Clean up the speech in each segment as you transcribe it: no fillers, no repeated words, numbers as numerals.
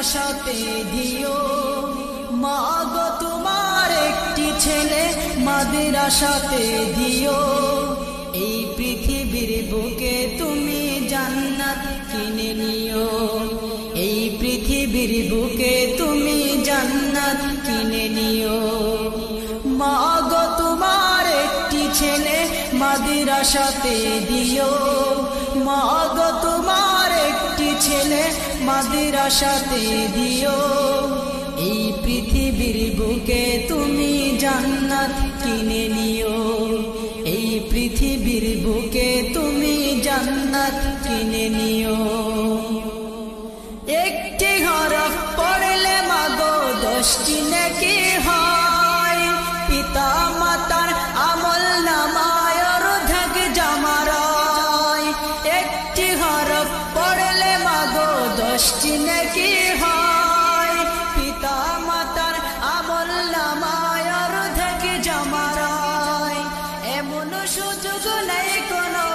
মাদ্রাসাতে দিও। মা গো তোমার একটি ছেলে মাদ্রাসাতে দিও। এই পৃথিবীর বুকে তুমি জান্নাত কিনে নিও। এই পৃথিবীর বুকে তুমি জান্নাত কিনে নিও। মা গো তোমার একটি ছেলে মাদ্রাসাতে দিও। মা গো তোমার একটি ছেলে মাদ্রাসাতে দিও। এই পৃথিবীর বুকে তুমি জান্নাত কিনে নিও। এই পৃথিবীর বুকে তুমি জান্নাত কিনে নিও। একটি হরফ পড়লে মাগো 10টি নেকি হয়। পিতা মাতার আমল নামায় অর্ধেক জমারায়। একটি হরফ পড়লে মাগো 10টি নেকি হয়। পিতা মাতার আমল নামায় অর্ধেক জমারায়। এমন সুযোগ নেই কোনো,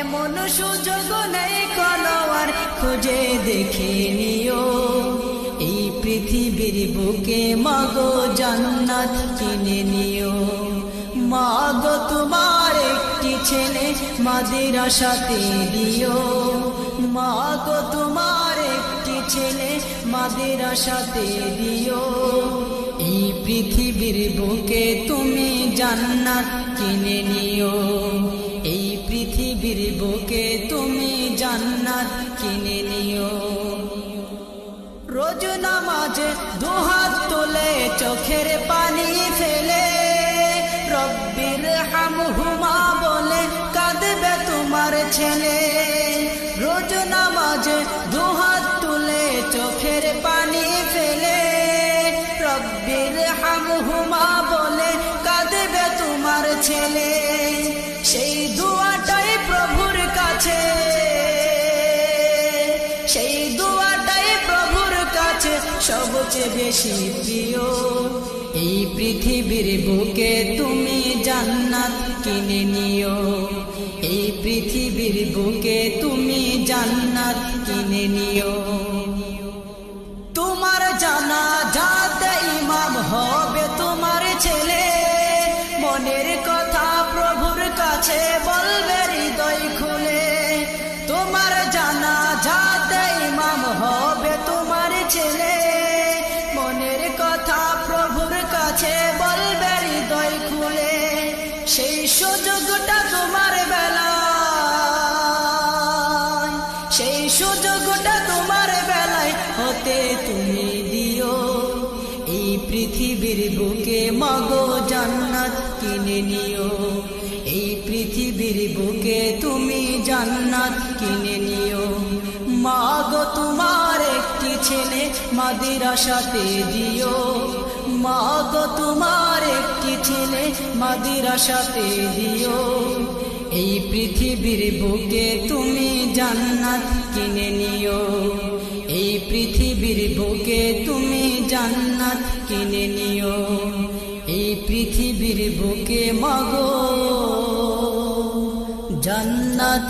এমন সুযোগ নেই কোনো আর, খুঁজে দেখে নিও। এই পৃথিবীর বুকে মাগো জান্নাত কিনে নিও। মা গো তোমার একটি ছেলে মাদ্রাসাতে দিও। মা গো তোমার একটি ছেলে মাদ্রাসাতে দিও। এই পৃথিবীর বুকে তুমি জান্নাত কিনে নিও। এই পৃথিবীর বুকে তুমি জান্নাত কিনে নিও। রোজ নামাজে দুহাত তুলে চোখের পানি ফেলে রব্বির হামহুমা বলে কাঁদবে তোমার ছেলে। রোজ নামাজে দুহাত তুলে চোখের পানি ফেলে রব্বির হামহুমা বলে কাঁদবে তোমার ছেলে। সেই দুয়াটাই প্রভুর কাছে, সেই দুয়াটাই প্রভুর কাছে সবচেয়ে বেশি প্রিয়। এই পৃথিবীর বুকে তুমি জান্নাত কিনে নিও। এই পৃথিবীর বুকে তুমি জান্নাত কিনে নিও। তোমার জানাজাতে ইমাম হবে তোমার ছেলে। মনের কথা প্রভুর কাছে বলবে হৃদয় খুলে। তোমার জানাজাতে ইমাম হবে তোমার ছেলে। মনের কথা প্রভুর কাছে বলবে হৃদয় খুলে। সেই সুযোগটা তোমার বেলায়, সেই সুযোগটা তোমার বেলায় হতে তুমি দিও। এই পৃথিবীর বুকে মাগো জান্নাত কিনে নিও। এই পৃথিবীর বুকে তুমি জান্নাত কিনে নিও। মা গো তোমার একটি ছেলে মাদ্রাসাতে দিও। মা গো তোমার একটি ছেলে মাদ্রাসাতে দিও। এই পৃথিবীর বুকে তুমি জান্নাত কিনে নিও। এই পৃথিবীর বুকে তুমি জান্নাত কিনে নিও। এই পৃথিবীর বুকে মাগো জান্নাত